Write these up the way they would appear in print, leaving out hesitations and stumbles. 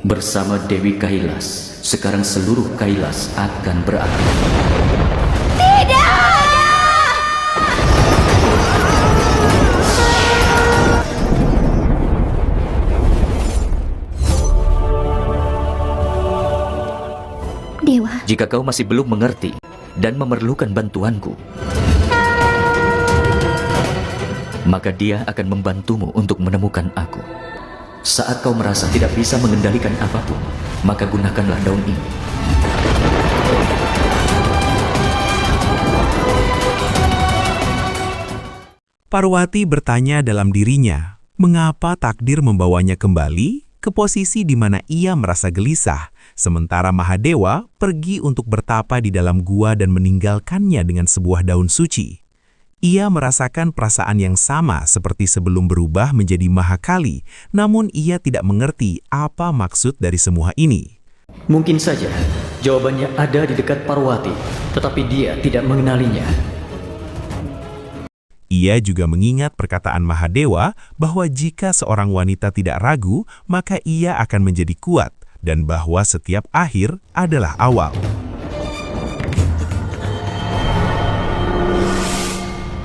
Bersama Dewi Kailas, sekarang seluruh Kailas akan berakhir. Dewa, Jika kau masih belum mengerti dan memerlukan bantuanku, maka dia akan membantumu untuk menemukan aku. Saat kau merasa tidak bisa mengendalikan apapun, maka gunakanlah daun ini. Parwati bertanya dalam dirinya, mengapa takdir membawanya kembali ke posisi di mana ia merasa gelisah, sementara Mahadewa pergi untuk bertapa di dalam gua dan meninggalkannya dengan sebuah daun suci. Ia merasakan perasaan yang sama seperti sebelum berubah menjadi Mahakali, namun ia tidak mengerti apa maksud dari semua ini. Mungkin saja jawabannya ada di dekat Parwati, tetapi dia tidak mengenalinya. Ia juga mengingat perkataan Mahadewa bahwa jika seorang wanita tidak ragu, maka ia akan menjadi kuat, dan bahwa setiap akhir adalah awal.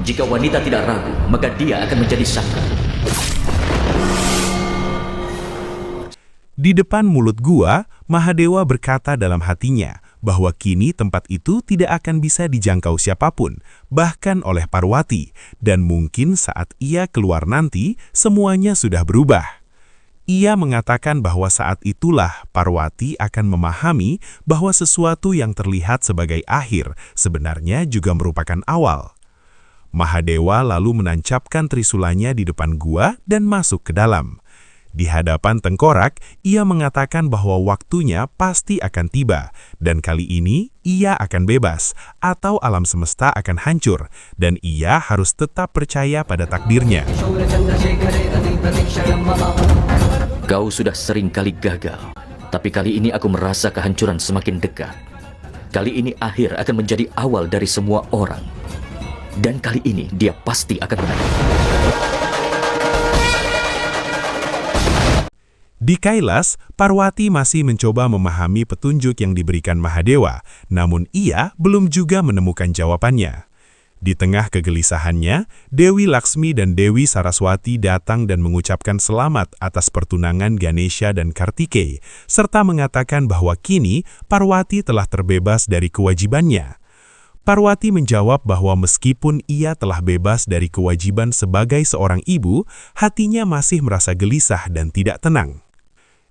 Jika wanita tidak ragu, maka dia akan menjadi saka. Di depan mulut gua, Mahadewa berkata dalam hatinya bahwa kini tempat itu tidak akan bisa dijangkau siapapun, bahkan oleh Parwati, dan mungkin saat ia keluar nanti, semuanya sudah berubah. Ia mengatakan bahwa saat itulah Parwati akan memahami bahwa sesuatu yang terlihat sebagai akhir sebenarnya juga merupakan awal. Mahadewa lalu menancapkan trisulanya di depan gua dan masuk ke dalam. Di hadapan tengkorak, ia mengatakan bahwa waktunya pasti akan tiba, dan kali ini ia akan bebas, atau alam semesta akan hancur, dan ia harus tetap percaya pada takdirnya. Kau sudah sering kali gagal, tapi kali ini aku merasa kehancuran semakin dekat. Kali ini akhir akan menjadi awal dari semua orang. Dan kali ini dia pasti akan menang. Di Kailas, Parwati masih mencoba memahami petunjuk yang diberikan Mahadewa, namun ia belum juga menemukan jawabannya. Di tengah kegelisahannya, Dewi Laksmi dan Dewi Saraswati datang dan mengucapkan selamat atas pertunangan Ganesha dan Kartikeya, serta mengatakan bahwa kini Parwati telah terbebas dari kewajibannya. Parwati menjawab bahwa meskipun ia telah bebas dari kewajiban sebagai seorang ibu, hatinya masih merasa gelisah dan tidak tenang.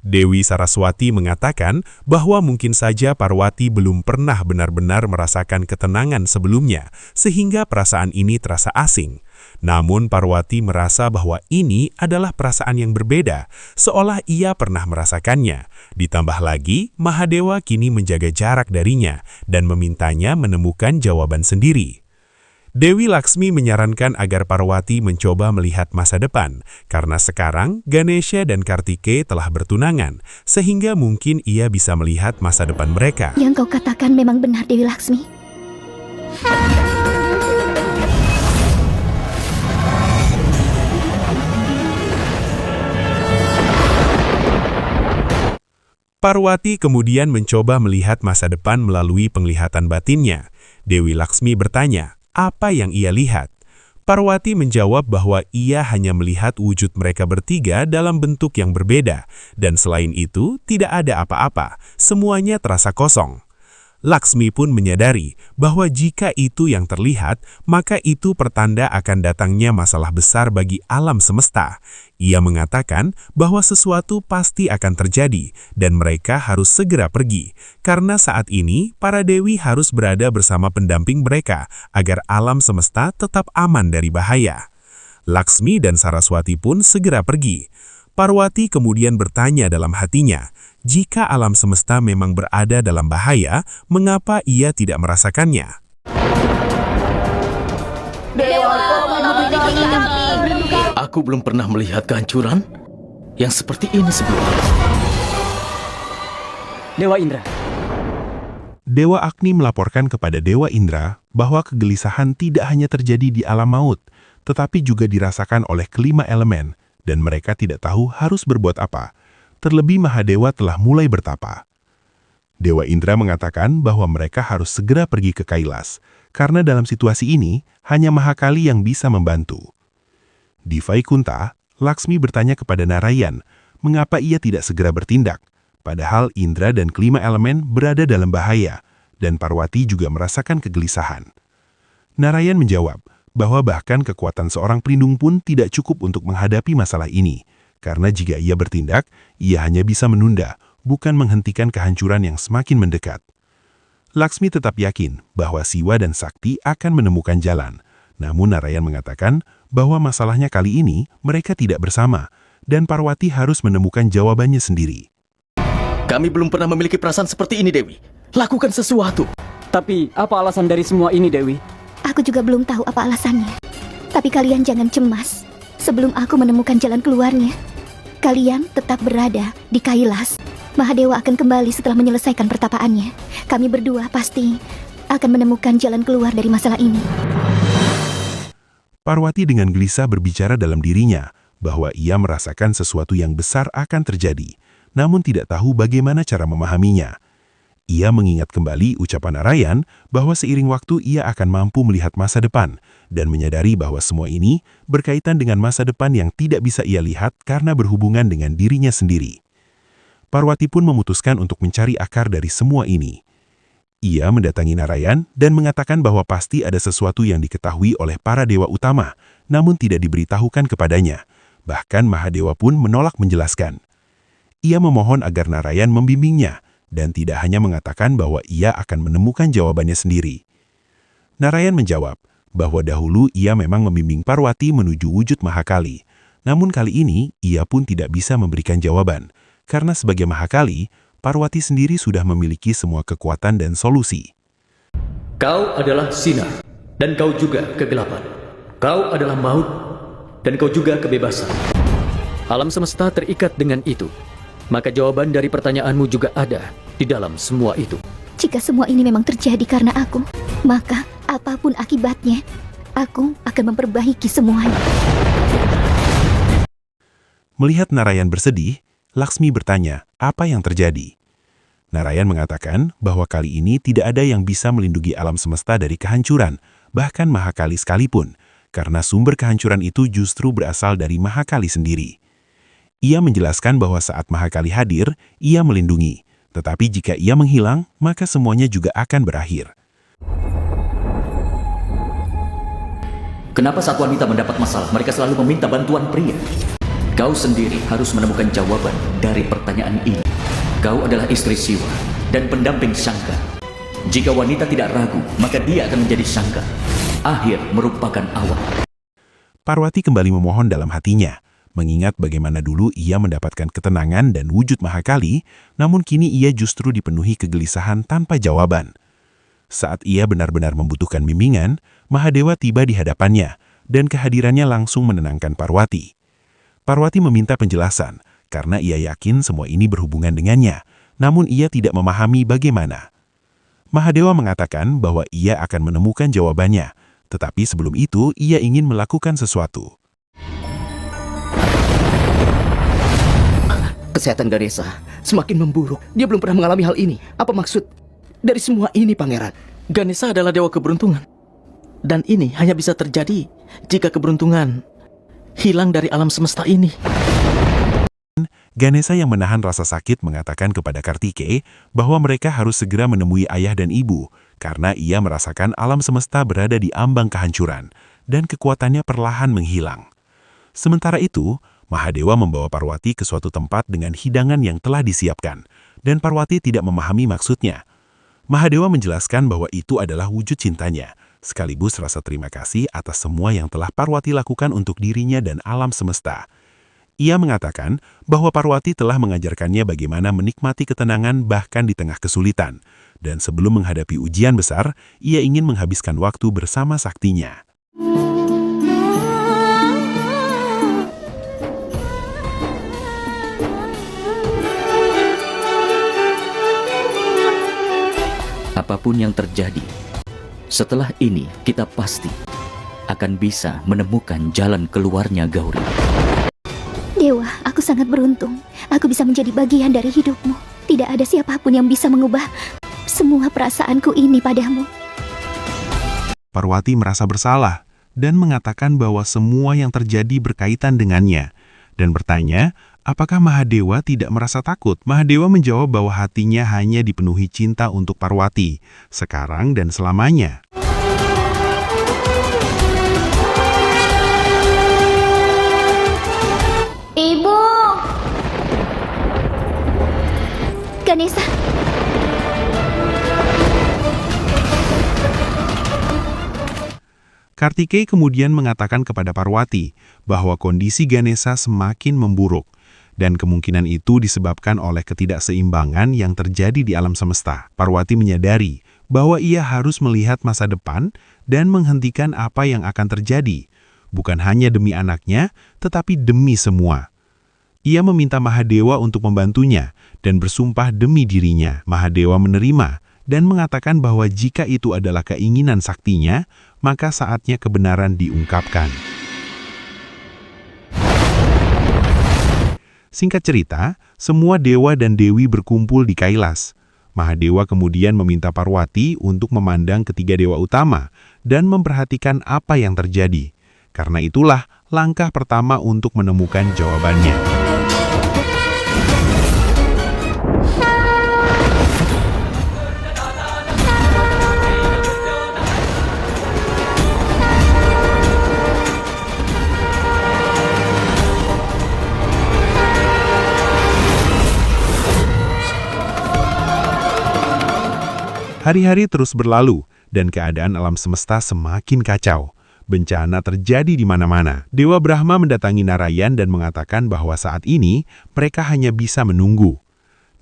Dewi Saraswati mengatakan bahwa mungkin saja Parwati belum pernah benar-benar merasakan ketenangan sebelumnya, sehingga perasaan ini terasa asing. Namun Parwati merasa bahwa ini adalah perasaan yang berbeda, seolah ia pernah merasakannya. Ditambah lagi, Mahadewa kini menjaga jarak darinya dan memintanya menemukan jawaban sendiri. Dewi Laksmi menyarankan agar Parwati mencoba melihat masa depan, karena sekarang Ganesha dan Kartikeya telah bertunangan, sehingga mungkin ia bisa melihat masa depan mereka. yang kau katakan memang benar, Dewi Laksmi. Parwati kemudian mencoba melihat masa depan melalui penglihatan batinnya. Dewi Laksmi bertanya, apa yang ia lihat? Parwati menjawab bahwa ia hanya melihat wujud mereka bertiga dalam bentuk yang berbeda, dan selain itu tidak ada apa-apa, semuanya terasa kosong. Laksmi pun menyadari bahwa jika itu yang terlihat, maka itu pertanda akan datangnya masalah besar bagi alam semesta. Ia mengatakan bahwa sesuatu pasti akan terjadi dan mereka harus segera pergi, karena saat ini para dewi harus berada bersama pendamping mereka agar alam semesta tetap aman dari bahaya. Laksmi dan Saraswati pun segera pergi. Parwati kemudian bertanya dalam hatinya, jika alam semesta memang berada dalam bahaya, mengapa ia tidak merasakannya? Aku belum pernah melihat kehancuran yang seperti ini sebelumnya. Dewa Indra. Dewa Agni melaporkan kepada Dewa Indra bahwa kegelisahan tidak hanya terjadi di alam maut, tetapi juga dirasakan oleh kelima elemen, dan mereka tidak tahu harus berbuat apa. terlebih Mahadewa telah mulai bertapa. Dewa Indra mengatakan bahwa mereka harus segera pergi ke Kailas, karena dalam situasi ini hanya Mahakali yang bisa membantu. Di Vaikunta, Laksmi bertanya kepada Narayan mengapa ia tidak segera bertindak, padahal Indra dan kelima elemen berada dalam bahaya, dan Parwati juga merasakan kegelisahan. Narayan menjawab bahwa bahkan kekuatan seorang pelindung pun tidak cukup untuk menghadapi masalah ini, karena jika ia bertindak, ia hanya bisa menunda, bukan menghentikan kehancuran yang semakin mendekat. Laksmi tetap yakin bahwa Siwa dan Sakti akan menemukan jalan, namun Narayan mengatakan bahwa masalahnya kali ini mereka tidak bersama, dan Parwati harus menemukan jawabannya sendiri. Kami belum pernah memiliki perasaan seperti ini, Dewi. Lakukan sesuatu. Tapi apa alasan dari semua ini, Dewi? Aku juga belum tahu apa alasannya. Tapi kalian jangan cemas. Sebelum aku menemukan jalan keluarnya, kalian tetap berada di Kailas. Mahadewa akan kembali setelah menyelesaikan pertapaannya. Kami berdua pasti akan menemukan jalan keluar dari masalah ini. Parwati dengan gelisah berbicara dalam dirinya bahwa ia merasakan sesuatu yang besar akan terjadi, namun tidak tahu bagaimana cara memahaminya. Ia mengingat kembali ucapan Narayan bahwa seiring waktu ia akan mampu melihat masa depan dan menyadari bahwa semua ini berkaitan dengan masa depan yang tidak bisa ia lihat karena berhubungan dengan dirinya sendiri. Parwati pun memutuskan untuk mencari akar dari semua ini. Ia mendatangi Narayan dan mengatakan bahwa pasti ada sesuatu yang diketahui oleh para dewa utama, namun tidak diberitahukan kepadanya. Bahkan Mahadewa pun menolak menjelaskan. Ia memohon agar Narayan membimbingnya, dan tidak hanya mengatakan bahwa ia akan menemukan jawabannya sendiri. Narayan menjawab bahwa dahulu ia memang membimbing Parwati menuju wujud Mahakali, namun kali ini ia pun tidak bisa memberikan jawaban, karena sebagai Mahakali, Parwati sendiri sudah memiliki semua kekuatan dan solusi. Kau adalah sinar, dan kau juga kegelapan. Kau adalah maut, dan kau juga kebebasan. Alam semesta terikat dengan itu. Maka jawaban dari pertanyaanmu juga ada di dalam semua itu. Jika semua ini memang terjadi karena aku, maka apapun akibatnya, aku akan memperbaiki semuanya. Melihat Narayan bersedih, Laksmi bertanya apa yang terjadi. Narayan mengatakan bahwa kali ini tidak ada yang bisa melindungi alam semesta dari kehancuran, bahkan Mahakali sekalipun, karena sumber kehancuran itu justru berasal dari Mahakali sendiri. Ia menjelaskan bahwa saat Mahakali hadir, ia melindungi. Tetapi jika ia menghilang, maka semuanya juga akan berakhir. Kenapa saat wanita mendapat masalah, mereka selalu meminta bantuan pria? Kau sendiri harus menemukan jawaban dari pertanyaan ini. Kau adalah istri Siwa dan pendamping Shankar. Jika wanita tidak ragu, maka dia akan menjadi Shankar. Akhir merupakan awal. Parwati kembali memohon dalam hatinya. Mengingat bagaimana dulu ia mendapatkan ketenangan dan wujud Mahakali, namun kini ia justru dipenuhi kegelisahan tanpa jawaban. Saat ia benar-benar membutuhkan bimbingan, Mahadewa tiba di hadapannya, dan kehadirannya langsung menenangkan Parwati. Parwati meminta penjelasan, karena ia yakin semua ini berhubungan dengannya, namun ia tidak memahami bagaimana. Mahadewa mengatakan bahwa ia akan menemukan jawabannya, tetapi sebelum itu ia ingin melakukan sesuatu. Kesehatan Ganesha semakin memburuk. Dia belum pernah mengalami hal ini. Apa maksud dari semua ini, Pangeran? Ganesha adalah dewa keberuntungan. Dan ini hanya bisa terjadi jika keberuntungan hilang dari alam semesta ini. Ganesha yang menahan rasa sakit mengatakan kepada Kartikeya bahwa mereka harus segera menemui ayah dan ibu, karena ia merasakan alam semesta berada di ambang kehancuran, dan kekuatannya perlahan menghilang. Sementara itu, Mahadewa membawa Parwati ke suatu tempat dengan hidangan yang telah disiapkan, dan Parwati tidak memahami maksudnya. Mahadewa menjelaskan bahwa itu adalah wujud cintanya, sekaligus rasa terima kasih atas semua yang telah Parwati lakukan untuk dirinya dan alam semesta. Ia mengatakan bahwa Parwati telah mengajarkannya bagaimana menikmati ketenangan bahkan di tengah kesulitan, dan sebelum menghadapi ujian besar, ia ingin menghabiskan waktu bersama saktinya. Apapun yang terjadi, setelah ini kita pasti akan bisa menemukan jalan keluarnya Gauri. Dewa, aku sangat beruntung. aku bisa menjadi bagian dari hidupmu. Tidak ada siapapun yang bisa mengubah semua perasaanku ini padamu. Parwati merasa bersalah dan mengatakan bahwa semua yang terjadi berkaitan dengannya, dan bertanya, apakah Mahadewa tidak merasa takut? Mahadewa menjawab bahwa hatinya hanya dipenuhi cinta untuk Parwati, sekarang dan selamanya. Ibu! Ganesha! Kartikeya kemudian mengatakan kepada Parwati bahwa kondisi Ganesha semakin memburuk, dan kemungkinan itu disebabkan oleh ketidakseimbangan yang terjadi di alam semesta. Parwati menyadari bahwa ia harus melihat masa depan dan menghentikan apa yang akan terjadi, bukan hanya demi anaknya, tetapi demi semua. Ia meminta Mahadewa untuk membantunya dan bersumpah demi dirinya. Mahadewa menerima dan mengatakan bahwa jika itu adalah keinginan saktinya, maka saatnya kebenaran diungkapkan. Singkat cerita, semua dewa dan dewi berkumpul di Kailas. Mahadewa kemudian meminta Parwati untuk memandang ketiga dewa utama dan memperhatikan apa yang terjadi. Karena itulah langkah pertama untuk menemukan jawabannya. Hari-hari terus berlalu, dan keadaan alam semesta semakin kacau. Bencana terjadi di mana-mana. Dewa Brahma mendatangi Narayan dan mengatakan bahwa saat ini mereka hanya bisa menunggu.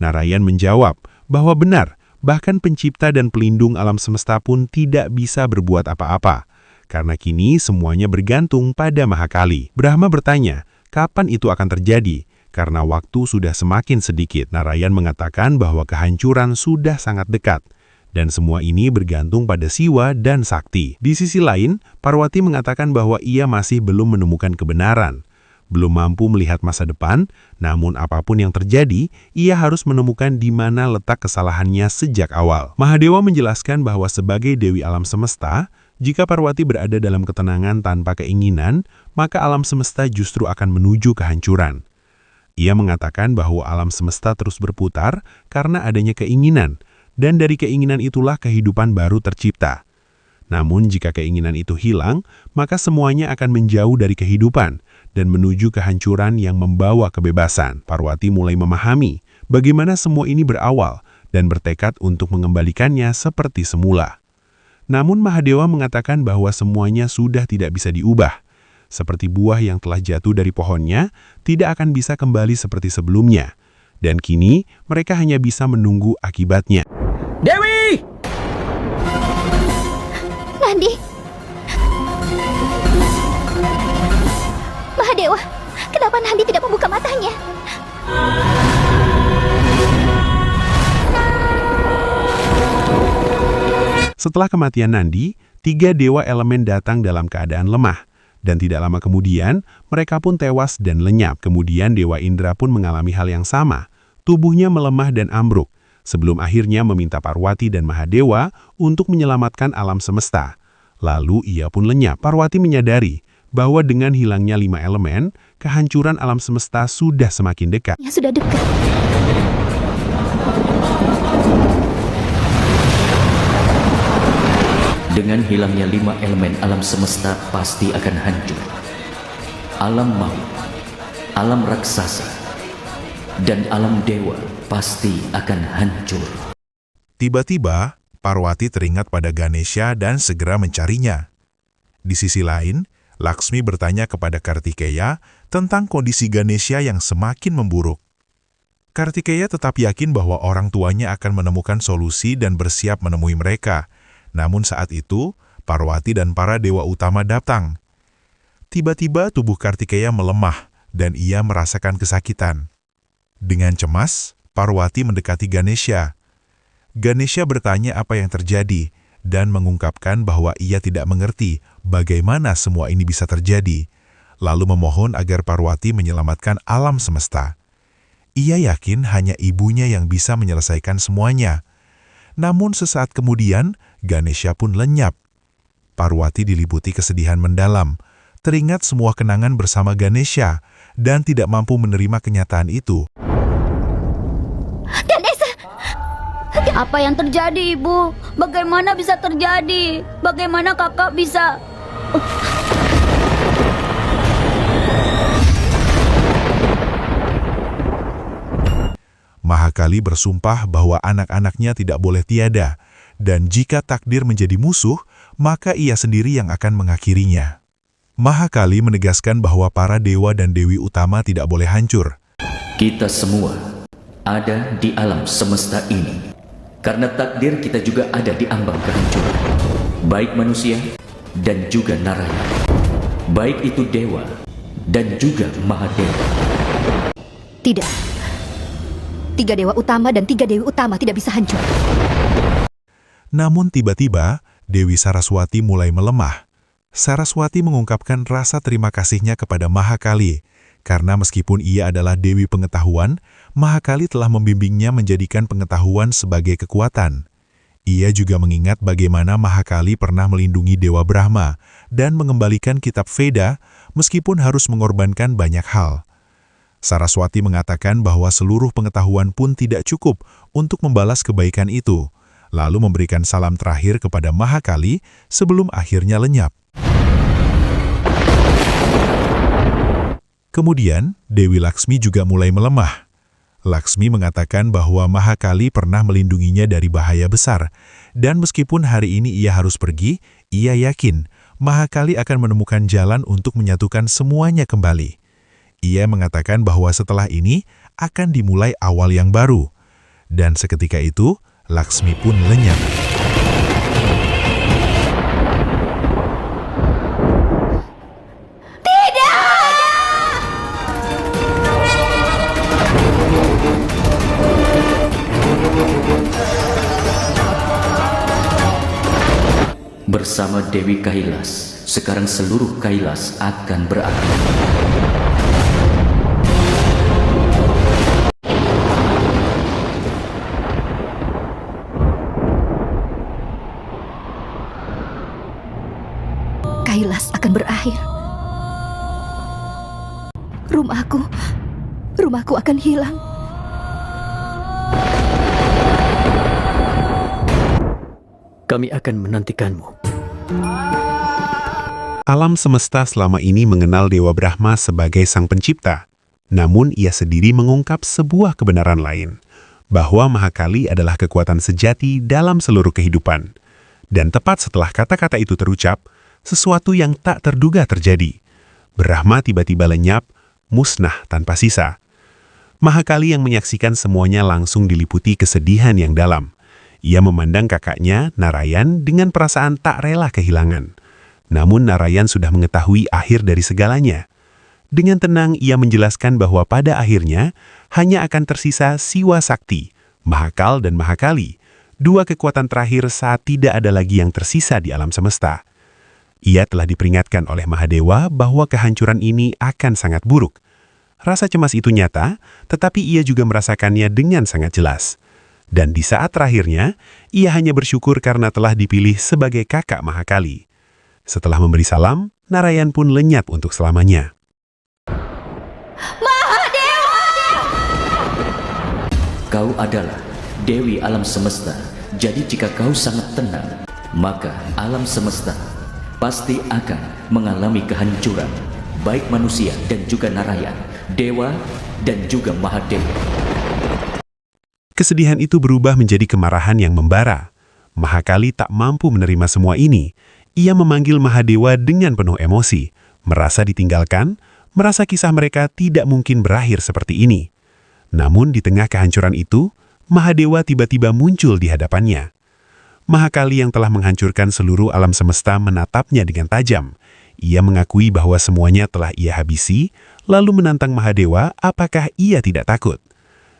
Narayan menjawab bahwa benar, bahkan pencipta dan pelindung alam semesta pun tidak bisa berbuat apa-apa. Karena kini semuanya bergantung pada Mahakali. Brahma bertanya, kapan itu akan terjadi? Karena waktu sudah semakin sedikit. Narayan mengatakan bahwa kehancuran sudah sangat dekat. Dan semua ini bergantung pada Siwa dan Sakti. Di sisi lain, Parwati mengatakan bahwa ia masih belum menemukan kebenaran. Belum mampu melihat masa depan, namun apapun yang terjadi, ia harus menemukan di mana letak kesalahannya sejak awal. Mahadewa menjelaskan bahwa sebagai Dewi Alam Semesta, jika Parwati berada dalam ketenangan tanpa keinginan, maka alam semesta justru akan menuju kehancuran. Ia mengatakan bahwa alam semesta terus berputar karena adanya keinginan, dan dari keinginan itulah kehidupan baru tercipta. Namun jika keinginan itu hilang, maka semuanya akan menjauh dari kehidupan dan menuju kehancuran yang membawa kebebasan. Parwati mulai memahami bagaimana semua ini berawal dan bertekad untuk mengembalikannya seperti semula. Namun Mahadewa mengatakan bahwa semuanya sudah tidak bisa diubah. Seperti buah yang telah jatuh dari pohonnya, tidak akan bisa kembali seperti sebelumnya. Dan kini mereka hanya bisa menunggu akibatnya. Dewi! Nandi! Mahadewa, kenapa Nandi tidak membuka matanya? Setelah kematian Nandi, 3 dewa elemen datang dalam keadaan lemah. Dan tidak lama kemudian, mereka pun tewas dan lenyap. Kemudian Dewa Indra pun mengalami hal yang sama. Tubuhnya melemah dan ambruk, sebelum akhirnya meminta Parwati dan Mahadewa untuk menyelamatkan alam semesta. Lalu ia pun lenyap. Parwati menyadari bahwa dengan hilangnya 5 elemen, kehancuran alam semesta sudah semakin dekat. Ya sudah dekat. Dengan hilangnya 5 elemen alam semesta pasti akan hancur. Alam maut, alam raksasa, dan alam dewa pasti akan hancur. Tiba-tiba, Parwati teringat pada Ganesha dan segera mencarinya. Di sisi lain, Laksmi bertanya kepada Kartikeya tentang kondisi Ganesha yang semakin memburuk. Kartikeya tetap yakin bahwa orang tuanya akan menemukan solusi dan bersiap menemui mereka. Namun saat itu, Parwati dan para dewa utama datang. Tiba-tiba tubuh Kartikeya melemah dan ia merasakan kesakitan. Dengan cemas, Parwati mendekati Ganesha. Ganesha bertanya apa yang terjadi dan mengungkapkan bahwa ia tidak mengerti bagaimana semua ini bisa terjadi, lalu memohon agar Parwati menyelamatkan alam semesta. Ia yakin hanya ibunya yang bisa menyelesaikan semuanya. Namun sesaat kemudian, Ganesha pun lenyap. Parwati diliputi kesedihan mendalam, teringat semua kenangan bersama Ganesha, dan tidak mampu menerima kenyataan itu. Ganesha! Apa yang terjadi, Ibu? Bagaimana bisa terjadi? Bagaimana kakak bisa... Mahakali bersumpah bahwa anak-anaknya tidak boleh tiada, dan jika takdir menjadi musuh, maka ia sendiri yang akan mengakhirinya. Mahakali menegaskan bahwa para dewa dan dewi utama tidak boleh hancur. Kita semua ada di alam semesta ini. Karena takdir kita juga ada di ambang kehancuran. Baik manusia dan juga Narayana. Baik itu dewa dan juga Mahadewa. Tidak. 3 dewa utama dan 3 dewi utama tidak bisa hancur. Namun tiba-tiba, Dewi Saraswati mulai melemah. Saraswati mengungkapkan rasa terima kasihnya kepada Mahakali, karena meskipun ia adalah Dewi Pengetahuan, Mahakali telah membimbingnya menjadikan pengetahuan sebagai kekuatan. Ia juga mengingat bagaimana Mahakali pernah melindungi Dewa Brahma dan mengembalikan kitab Veda meskipun harus mengorbankan banyak hal. Saraswati mengatakan bahwa seluruh pengetahuan pun tidak cukup untuk membalas kebaikan itu, lalu memberikan salam terakhir kepada Mahakali sebelum akhirnya lenyap. Kemudian, Dewi Laksmi juga mulai melemah. Laksmi mengatakan bahwa Mahakali pernah melindunginya dari bahaya besar, dan meskipun hari ini ia harus pergi, ia yakin Mahakali akan menemukan jalan untuk menyatukan semuanya kembali. Ia mengatakan bahwa setelah ini akan dimulai awal yang baru. Dan seketika itu, Laksmi pun lenyap. Bersama Dewi Kailas, sekarang seluruh Kailas akan berakhir. Kailas akan berakhir. Rumahku akan hilang. Kami akan menantikanmu. Alam semesta selama ini mengenal Dewa Brahma sebagai sang pencipta. Namun ia sendiri mengungkap sebuah kebenaran lain, bahwa Mahakali adalah kekuatan sejati dalam seluruh kehidupan. Dan tepat setelah kata-kata itu terucap, sesuatu yang tak terduga terjadi. Brahma tiba-tiba lenyap, musnah tanpa sisa. Mahakali yang menyaksikan semuanya langsung diliputi kesedihan yang dalam. Ia memandang kakaknya, Narayan, dengan perasaan tak rela kehilangan. Namun Narayan sudah mengetahui akhir dari segalanya. Dengan tenang ia menjelaskan bahwa pada akhirnya hanya akan tersisa Siwa Sakti, Mahakal dan Mahakali, 2 kekuatan terakhir saat tidak ada lagi yang tersisa di alam semesta. Ia telah diperingatkan oleh Mahadewa bahwa kehancuran ini akan sangat buruk. Rasa cemas itu nyata, tetapi ia juga merasakannya dengan sangat jelas. Dan di saat terakhirnya, ia hanya bersyukur karena telah dipilih sebagai kakak Mahakali. Setelah memberi salam, Narayan pun lenyap untuk selamanya. Kau adalah Dewi alam semesta. Jadi jika kau sangat tenang, maka alam semesta pasti akan mengalami kehancuran. Baik manusia dan juga Narayan, dewa dan juga Mahadewa. Kesedihan itu berubah menjadi kemarahan yang membara. Mahakali tak mampu menerima semua ini. Ia memanggil Mahadewa dengan penuh emosi, merasa ditinggalkan, merasa kisah mereka tidak mungkin berakhir seperti ini. Namun di tengah kehancuran itu, Mahadewa tiba-tiba muncul di hadapannya. Mahakali yang telah menghancurkan seluruh alam semesta menatapnya dengan tajam. Ia mengakui bahwa semuanya telah ia habisi, lalu menantang Mahadewa apakah ia tidak takut.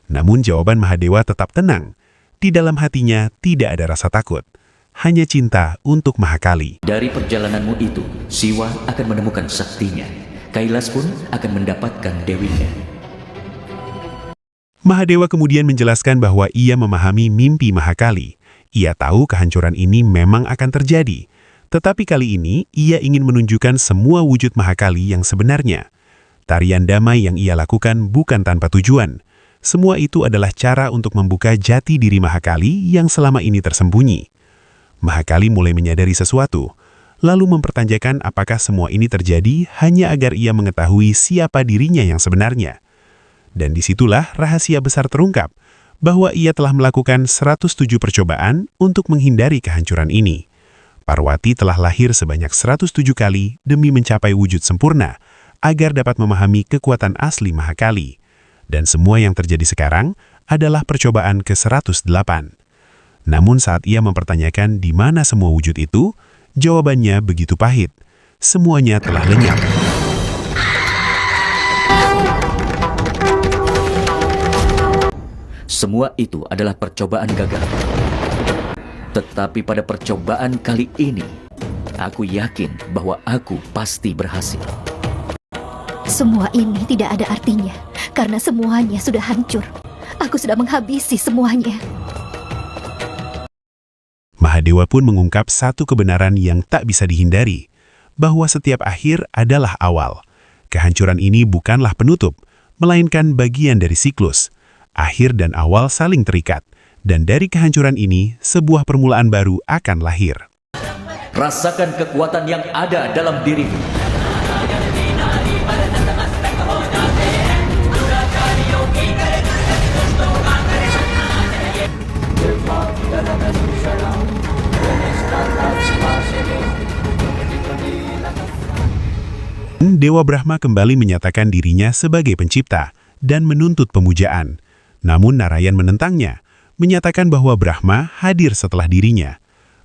Namun jawaban Mahadewa tetap tenang. Di dalam hatinya tidak ada rasa takut, hanya cinta untuk Mahakali. Dari perjalananmu itu, Siwa akan menemukan saktinya. Kailas pun akan mendapatkan dewinya. Mahadewa kemudian menjelaskan bahwa ia memahami mimpi Mahakali. Ia tahu kehancuran ini memang akan terjadi. Tetapi kali ini, ia ingin menunjukkan semua wujud Mahakali yang sebenarnya. Tarian damai yang ia lakukan bukan tanpa tujuan. Semua itu adalah cara untuk membuka jati diri Mahakali yang selama ini tersembunyi. Mahakali mulai menyadari sesuatu, lalu mempertanyakan apakah semua ini terjadi hanya agar ia mengetahui siapa dirinya yang sebenarnya. Dan disitulah rahasia besar terungkap, bahwa ia telah melakukan 107 percobaan untuk menghindari kehancuran ini. Parwati telah lahir sebanyak 107 kali demi mencapai wujud sempurna, agar dapat memahami kekuatan asli Mahakali. Dan semua yang terjadi sekarang adalah percobaan ke-108. Namun saat ia mempertanyakan di mana semua wujud itu, jawabannya begitu pahit. Semuanya telah lenyap. Semua itu adalah percobaan gagal. Tetapi pada percobaan kali ini, aku yakin bahwa aku pasti berhasil. Semua ini tidak ada artinya, karena semuanya sudah hancur. Aku sudah menghabisi semuanya. Mahadewa pun mengungkap satu kebenaran yang tak bisa dihindari, bahwa setiap akhir adalah awal. Kehancuran ini bukanlah penutup, melainkan bagian dari siklus. Akhir dan awal saling terikat, dan dari kehancuran ini, sebuah permulaan baru akan lahir. Rasakan kekuatan yang ada dalam dirimu. Dewa Brahma kembali menyatakan dirinya sebagai pencipta dan menuntut pemujaan. Namun Narayan menentangnya, menyatakan bahwa Brahma hadir setelah dirinya.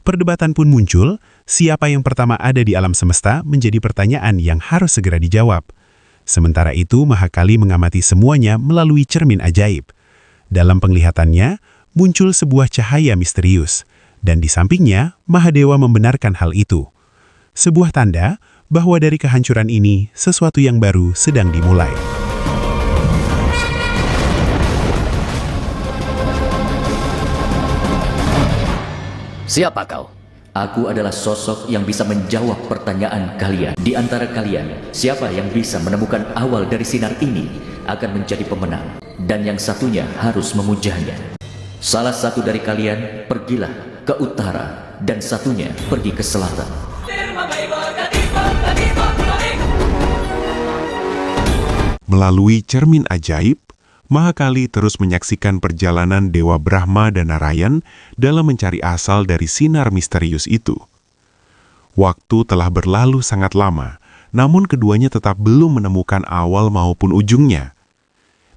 Perdebatan pun muncul, siapa yang pertama ada di alam semesta menjadi pertanyaan yang harus segera dijawab. Sementara itu Mahakali mengamati semuanya melalui cermin ajaib. Dalam penglihatannya, muncul sebuah cahaya misterius, dan di sampingnya Mahadewa membenarkan hal itu. Sebuah tanda bahwa dari kehancuran ini, sesuatu yang baru sedang dimulai. Siapa kau? Aku adalah sosok yang bisa menjawab pertanyaan kalian. Di antara kalian, siapa yang bisa menemukan awal dari sinar ini akan menjadi pemenang, dan yang satunya harus memujanya. Salah satu dari kalian pergilah ke utara, dan satunya pergi ke selatan. Melalui cermin ajaib, Mahakali terus menyaksikan perjalanan Dewa Brahma dan Narayan dalam mencari asal dari sinar misterius itu. Waktu telah berlalu sangat lama, namun keduanya tetap belum menemukan awal maupun ujungnya.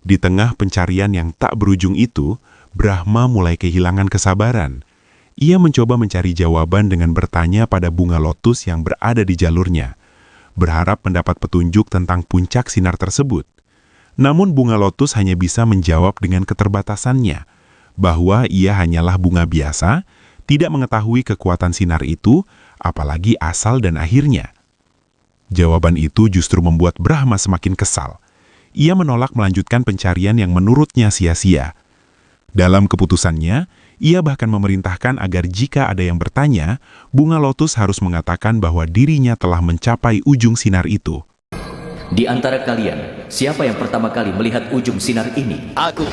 Di tengah pencarian yang tak berujung itu, Brahma mulai kehilangan kesabaran. Ia mencoba mencari jawaban dengan bertanya pada bunga lotus yang berada di jalurnya, berharap mendapat petunjuk tentang puncak sinar tersebut. Namun bunga lotus hanya bisa menjawab dengan keterbatasannya, bahwa ia hanyalah bunga biasa, tidak mengetahui kekuatan sinar itu, apalagi asal dan akhirnya. Jawaban itu justru membuat Brahma semakin kesal. Ia menolak melanjutkan pencarian yang menurutnya sia-sia. Dalam keputusannya, ia bahkan memerintahkan agar jika ada yang bertanya, bunga lotus harus mengatakan bahwa dirinya telah mencapai ujung sinar itu. Di antara kalian, siapa yang pertama kali melihat ujung sinar ini? Aku.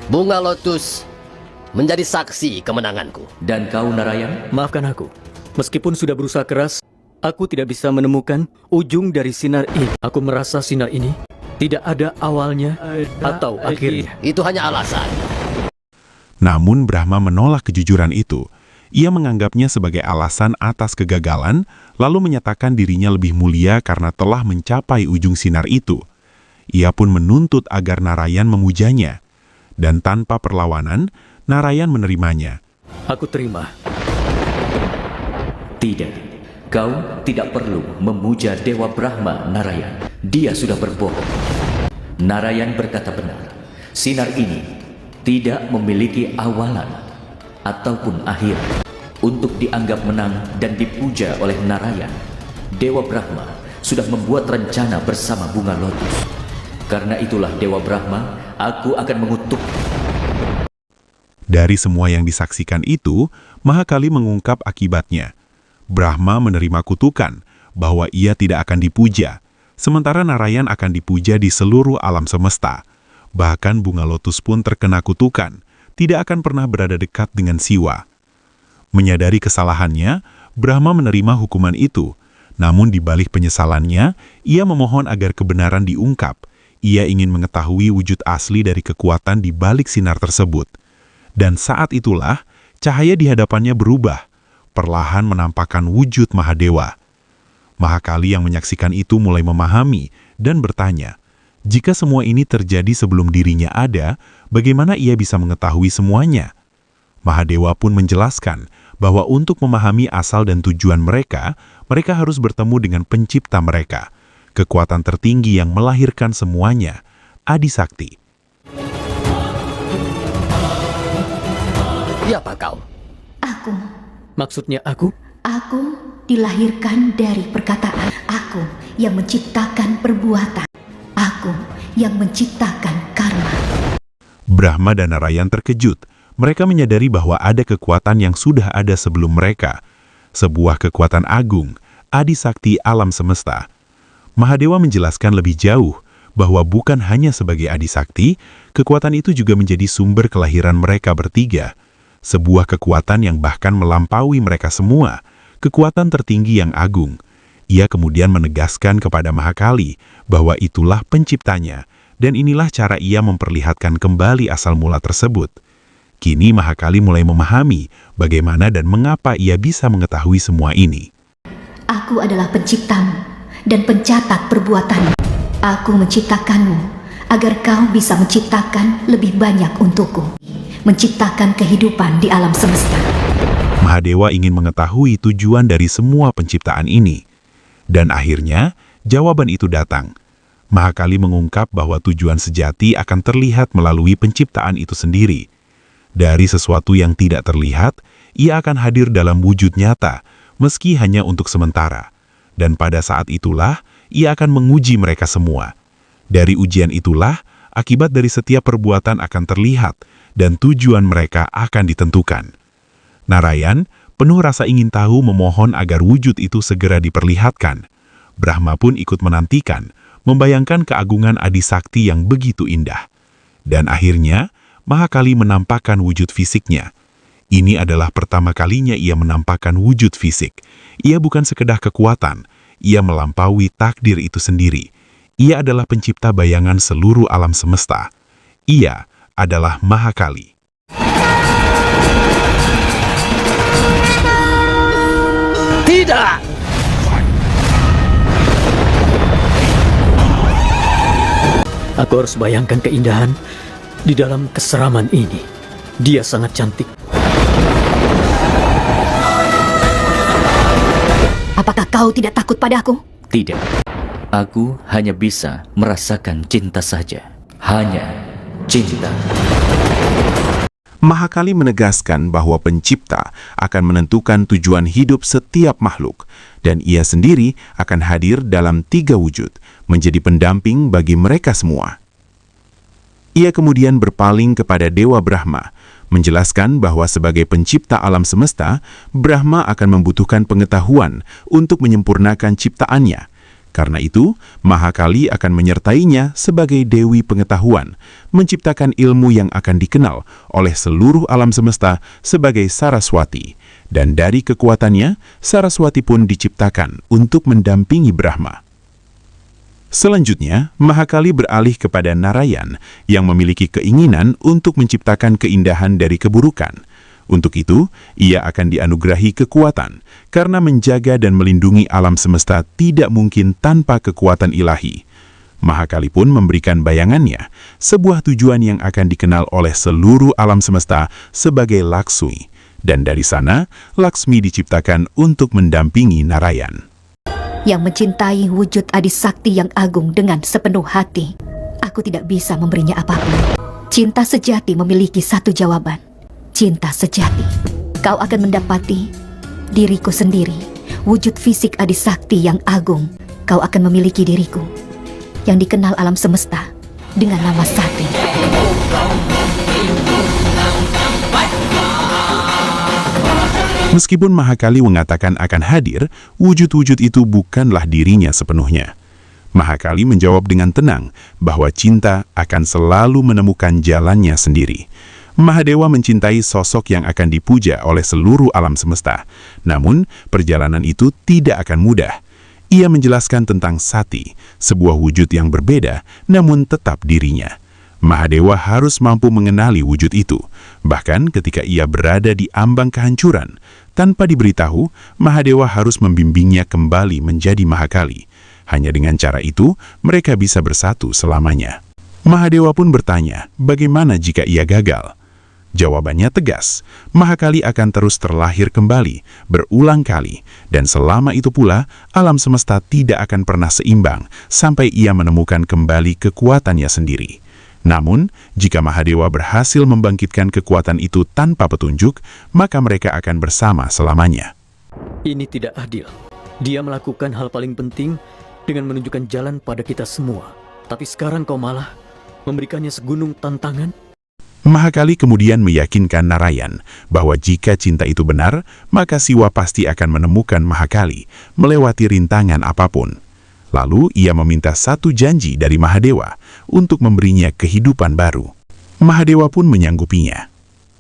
Bunga lotus menjadi saksi kemenanganku. Dan kau, Narayan? Maafkan aku. Meskipun sudah berusaha keras, aku tidak bisa menemukan ujung dari sinar ini. Aku merasa sinar ini tidak ada awalnya atau akhirnya. Itu hanya alasan. Namun Brahma menolak kejujuran itu. Ia menganggapnya sebagai alasan atas kegagalan, lalu menyatakan dirinya lebih mulia karena telah mencapai ujung sinar itu. Ia pun menuntut agar Narayan memujanya. Dan tanpa perlawanan, Narayan menerimanya. Aku terima. Tidak. Kau tidak perlu memuja Dewa Brahma, Narayan. Dia sudah berbohong. Narayan berkata benar. Sinar ini tidak memiliki awalan ataupun akhir. Untuk dianggap menang dan dipuja oleh Narayan, Dewa Brahma sudah membuat rencana bersama bunga lotus. Karena itulah Dewa Brahma Aku akan mengutuk. Dari semua yang disaksikan itu, Mahakali mengungkap akibatnya. Brahma menerima kutukan bahwa ia tidak akan dipuja, sementara Narayan akan dipuja di seluruh alam semesta. Bahkan bunga lotus pun terkena kutukan, tidak akan pernah berada dekat dengan Siwa. Menyadari kesalahannya, Brahma menerima hukuman itu. Namun di balik penyesalannya, ia memohon agar kebenaran diungkap. Ia ingin mengetahui wujud asli dari kekuatan di balik sinar tersebut. Dan saat itulah, cahaya di hadapannya berubah, perlahan menampakkan wujud Mahadewa. Mahakali yang menyaksikan itu mulai memahami dan bertanya, jika semua ini terjadi sebelum dirinya ada, bagaimana ia bisa mengetahui semuanya? Mahadewa pun menjelaskan bahwa untuk memahami asal dan tujuan mereka, mereka harus bertemu dengan pencipta mereka, kekuatan tertinggi yang melahirkan semuanya, Adi Sakti. Siapa kau? Aku. Maksudnya aku? Aku dilahirkan dari perkataan. Aku yang menciptakan perbuatan. Aku yang menciptakan karma. Brahma dan Narayan terkejut. Mereka menyadari bahwa ada kekuatan yang sudah ada sebelum mereka. Sebuah kekuatan agung, Adi Sakti alam semesta. Mahadewa menjelaskan lebih jauh bahwa bukan hanya sebagai Adi Sakti, kekuatan itu juga menjadi sumber kelahiran mereka bertiga. Sebuah kekuatan yang bahkan melampaui mereka semua, kekuatan tertinggi yang agung. Ia kemudian menegaskan kepada Mahakali bahwa itulah penciptanya, dan inilah cara ia memperlihatkan kembali asal mula tersebut. Kini Mahakali mulai memahami bagaimana dan mengapa ia bisa mengetahui semua ini. Aku adalah penciptamu dan pencatat perbuatanmu. Aku menciptakanmu agar kau bisa menciptakan lebih banyak untukku. Menciptakan kehidupan di alam semesta. Mahadewa ingin mengetahui tujuan dari semua penciptaan ini. Dan akhirnya, jawaban itu datang. Mahakali mengungkap bahwa tujuan sejati akan terlihat melalui penciptaan itu sendiri. Dari sesuatu yang tidak terlihat, ia akan hadir dalam wujud nyata, meski hanya untuk sementara. Dan pada saat itulah, ia akan menguji mereka semua. Dari ujian itulah, akibat dari setiap perbuatan akan terlihat, dan tujuan mereka akan ditentukan. Narayan, penuh rasa ingin tahu, memohon agar wujud itu segera diperlihatkan. Brahma pun ikut menantikan, membayangkan keagungan Adi Sakti yang begitu indah. Dan akhirnya, Mahakali menampakkan wujud fisiknya. Ini adalah pertama kalinya ia menampakkan wujud fisik. Ia bukan sekedar kekuatan, ia melampaui takdir itu sendiri. Ia adalah pencipta bayangan seluruh alam semesta. Ia adalah Mahakali. Tidak! Aku harus bayangkan keindahan di dalam keseraman ini. Dia sangat cantik. Apakah kau tidak takut padaku? Tidak. Aku hanya bisa merasakan cinta saja. Hanya cinta. Mahakali menegaskan bahwa pencipta akan menentukan tujuan hidup setiap makhluk, dan ia sendiri akan hadir dalam 3 wujud, menjadi pendamping bagi mereka semua. Ia kemudian berpaling kepada Dewa Brahma, menjelaskan bahwa sebagai pencipta alam semesta, Brahma akan membutuhkan pengetahuan untuk menyempurnakan ciptaannya. Karena itu, Mahakali akan menyertainya sebagai Dewi Pengetahuan, menciptakan ilmu yang akan dikenal oleh seluruh alam semesta sebagai Saraswati. Dan dari kekuatannya, Saraswati pun diciptakan untuk mendampingi Brahma. Selanjutnya, Mahakali beralih kepada Narayan yang memiliki keinginan untuk menciptakan keindahan dari keburukan. Untuk itu, ia akan dianugerahi kekuatan, karena menjaga dan melindungi alam semesta tidak mungkin tanpa kekuatan ilahi. Mahakali pun memberikan bayangannya, sebuah tujuan yang akan dikenal oleh seluruh alam semesta sebagai Laksmi. Dan dari sana, Laksmi diciptakan untuk mendampingi Narayan. Yang mencintai wujud Adi Sakti yang agung dengan sepenuh hati. Aku tidak bisa memberinya apapun. Cinta sejati memiliki satu jawaban. Cinta sejati. Kau akan mendapati diriku sendiri, wujud fisik Adi Sakti yang agung. Kau akan memiliki diriku, yang dikenal alam semesta dengan nama Sati. Meskipun Mahakali mengatakan akan hadir, wujud-wujud itu bukanlah dirinya sepenuhnya. Mahakali menjawab dengan tenang bahwa cinta akan selalu menemukan jalannya sendiri. Mahadewa mencintai sosok yang akan dipuja oleh seluruh alam semesta. Namun, perjalanan itu tidak akan mudah. Ia menjelaskan tentang Sati, sebuah wujud yang berbeda, namun tetap dirinya. Mahadewa harus mampu mengenali wujud itu. Bahkan ketika ia berada di ambang kehancuran, tanpa diberitahu, Mahadewa harus membimbingnya kembali menjadi Mahakali. Hanya dengan cara itu, mereka bisa bersatu selamanya. Mahadewa pun bertanya, bagaimana jika ia gagal? Jawabannya tegas, Mahakali akan terus terlahir kembali, berulang kali, dan selama itu pula, alam semesta tidak akan pernah seimbang sampai ia menemukan kembali kekuatannya sendiri. Namun, jika Mahadewa berhasil membangkitkan kekuatan itu tanpa petunjuk, maka mereka akan bersama selamanya. Ini tidak adil. Dia melakukan hal paling penting dengan menunjukkan jalan pada kita semua. Tapi sekarang kau malah memberikannya segunung tantangan. Mahakali kemudian meyakinkan Narayan bahwa jika cinta itu benar, maka Siwa pasti akan menemukan Mahakali melewati rintangan apapun. Lalu ia meminta satu janji dari Mahadewa untuk memberinya kehidupan baru. Mahadewa pun menyanggupinya.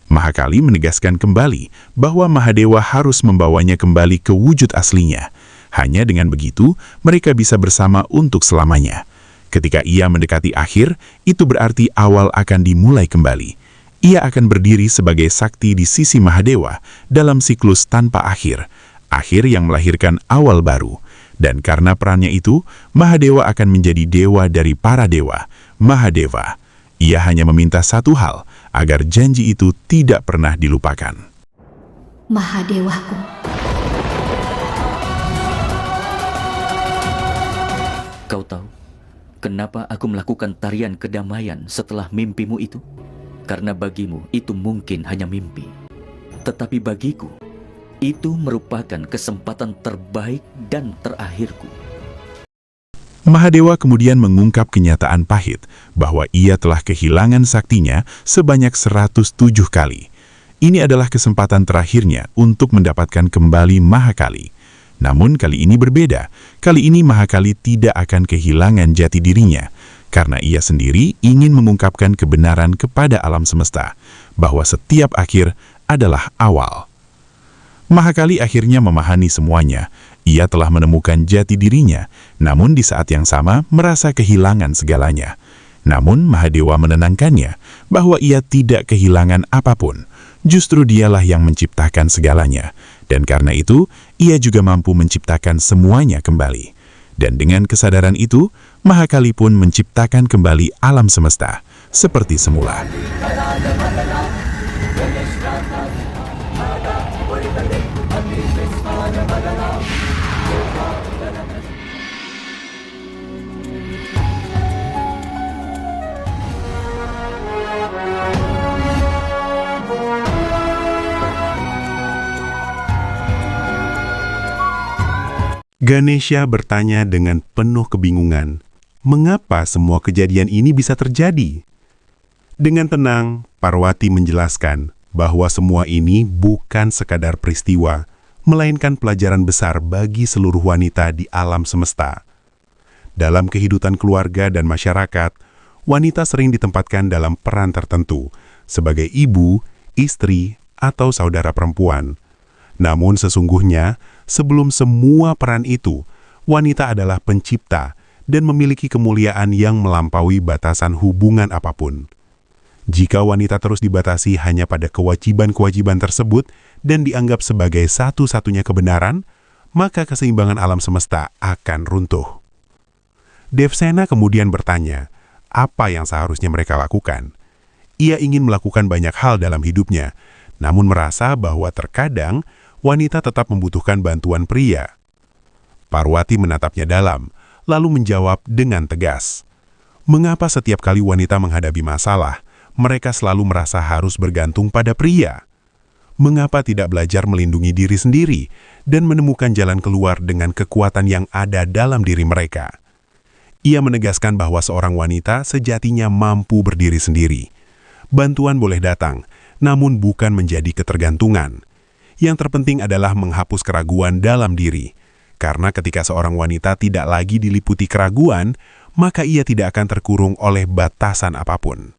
Mahakali menegaskan kembali bahwa Mahadewa harus membawanya kembali ke wujud aslinya. Hanya dengan begitu, mereka bisa bersama untuk selamanya. Ketika ia mendekati akhir, itu berarti awal akan dimulai kembali. Ia akan berdiri sebagai sakti di sisi Mahadewa dalam siklus tanpa akhir, akhir yang melahirkan awal baru. Dan karena perannya itu, Mahadewa akan menjadi dewa dari para dewa, Mahadeva. Ia hanya meminta satu hal, agar janji itu tidak pernah dilupakan. Mahadewaku. Kau tahu, kenapa aku melakukan tarian kedamaian setelah mimpimu itu? Karena bagimu itu mungkin hanya mimpi. Tetapi bagiku, itu merupakan kesempatan terbaik dan terakhirku. Mahadewa kemudian mengungkap kenyataan pahit bahwa ia telah kehilangan saktinya sebanyak 107 kali. Ini adalah kesempatan terakhirnya untuk mendapatkan kembali Mahakali. Namun kali ini berbeda. Kali ini Mahakali tidak akan kehilangan jati dirinya, karena ia sendiri ingin mengungkapkan kebenaran kepada alam semesta, bahwa setiap akhir adalah awal. Mahakali akhirnya memahami semuanya. Ia telah menemukan jati dirinya, namun di saat yang sama merasa kehilangan segalanya. Namun Mahadewa menenangkannya bahwa ia tidak kehilangan apapun. Justru dialah yang menciptakan segalanya. Dan karena itu, ia juga mampu menciptakan semuanya kembali. Dan dengan kesadaran itu, Mahakali pun menciptakan kembali alam semesta seperti semula. Ganesha bertanya dengan penuh kebingungan, mengapa semua kejadian ini bisa terjadi? Dengan tenang, Parwati menjelaskan bahwa semua ini bukan sekadar peristiwa, melainkan pelajaran besar bagi seluruh wanita di alam semesta. Dalam kehidupan keluarga dan masyarakat, wanita sering ditempatkan dalam peran tertentu, sebagai ibu, istri, atau saudara perempuan. Namun sesungguhnya, sebelum semua peran itu, wanita adalah pencipta dan memiliki kemuliaan yang melampaui batasan hubungan apapun. Jika wanita terus dibatasi hanya pada kewajiban-kewajiban tersebut dan dianggap sebagai satu-satunya kebenaran, maka keseimbangan alam semesta akan runtuh. Devsena kemudian bertanya, apa yang seharusnya mereka lakukan? Ia ingin melakukan banyak hal dalam hidupnya, namun merasa bahwa terkadang wanita tetap membutuhkan bantuan pria. Parwati menatapnya dalam, lalu menjawab dengan tegas. Mengapa setiap kali wanita menghadapi masalah, mereka selalu merasa harus bergantung pada pria? Mengapa tidak belajar melindungi diri sendiri dan menemukan jalan keluar dengan kekuatan yang ada dalam diri mereka? Ia menegaskan bahwa seorang wanita sejatinya mampu berdiri sendiri. Bantuan boleh datang, namun bukan menjadi ketergantungan. Yang terpenting adalah menghapus keraguan dalam diri. Karena ketika seorang wanita tidak lagi diliputi keraguan, maka ia tidak akan terkurung oleh batasan apapun.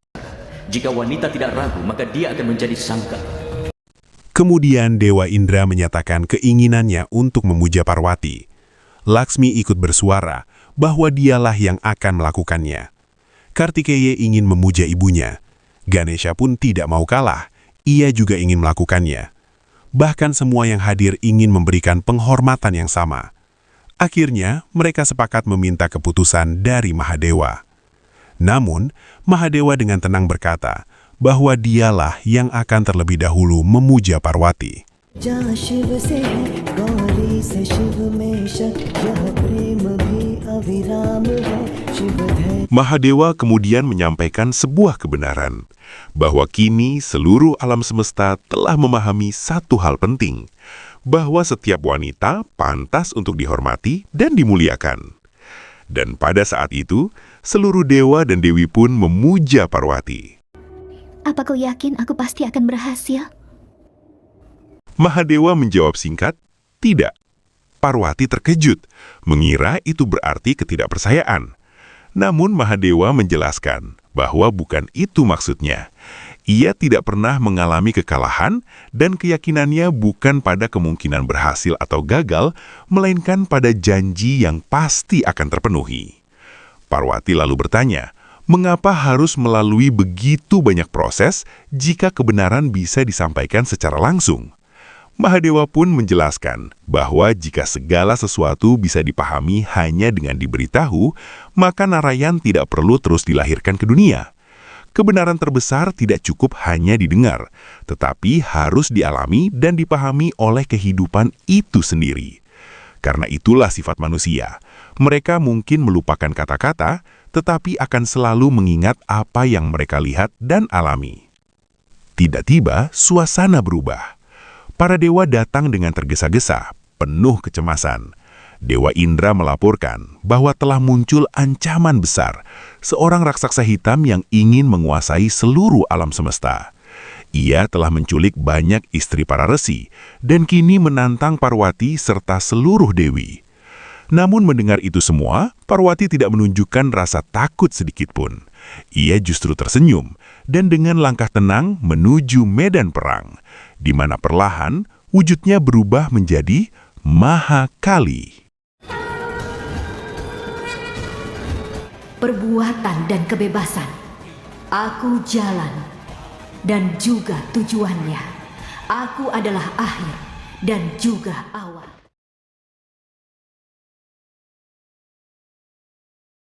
Jika wanita tidak ragu, maka dia akan menjadi sangkal. Kemudian Dewa Indra menyatakan keinginannya untuk memuja Parwati. Laksmi ikut bersuara bahwa dialah yang akan melakukannya. Kartikeya ingin memuja ibunya. Ganesha pun tidak mau kalah, ia juga ingin melakukannya. Bahkan semua yang hadir ingin memberikan penghormatan yang sama. Akhirnya, mereka sepakat meminta keputusan dari Mahadewa. Namun, Mahadewa dengan tenang berkata bahwa dialah yang akan terlebih dahulu memuja Parwati. Mahadewa kemudian menyampaikan sebuah kebenaran, bahwa kini seluruh alam semesta telah memahami satu hal penting, bahwa setiap wanita pantas untuk dihormati dan dimuliakan. Dan pada saat itu, seluruh dewa dan dewi pun memuja Parwati. Apa kau yakin aku pasti akan berhasil? Mahadewa menjawab singkat, tidak. Parwati terkejut, mengira itu berarti ketidakpercayaan. Namun Mahadewa menjelaskan bahwa bukan itu maksudnya. Ia tidak pernah mengalami kekalahan dan keyakinannya bukan pada kemungkinan berhasil atau gagal, melainkan pada janji yang pasti akan terpenuhi. Parwati lalu bertanya, mengapa harus melalui begitu banyak proses jika kebenaran bisa disampaikan secara langsung? Mahadewa pun menjelaskan bahwa jika segala sesuatu bisa dipahami hanya dengan diberitahu, maka Narayan tidak perlu terus dilahirkan ke dunia. Kebenaran terbesar tidak cukup hanya didengar, tetapi harus dialami dan dipahami oleh kehidupan itu sendiri. Karena itulah sifat manusia. Mereka mungkin melupakan kata-kata, tetapi akan selalu mengingat apa yang mereka lihat dan alami. Tiba-tiba, suasana berubah. Para dewa datang dengan tergesa-gesa, penuh kecemasan. Dewa Indra melaporkan bahwa telah muncul ancaman besar, seorang raksasa hitam yang ingin menguasai seluruh alam semesta. Ia telah menculik banyak istri para resi, dan kini menantang Parwati serta seluruh dewi. Namun mendengar itu semua, Parwati tidak menunjukkan rasa takut sedikitpun. Ia justru tersenyum, dan dengan langkah tenang menuju medan perang, di mana perlahan wujudnya berubah menjadi Mahakali. Perbuatan dan kebebasan, aku jalan, dan juga tujuannya. Aku adalah akhir dan juga awal.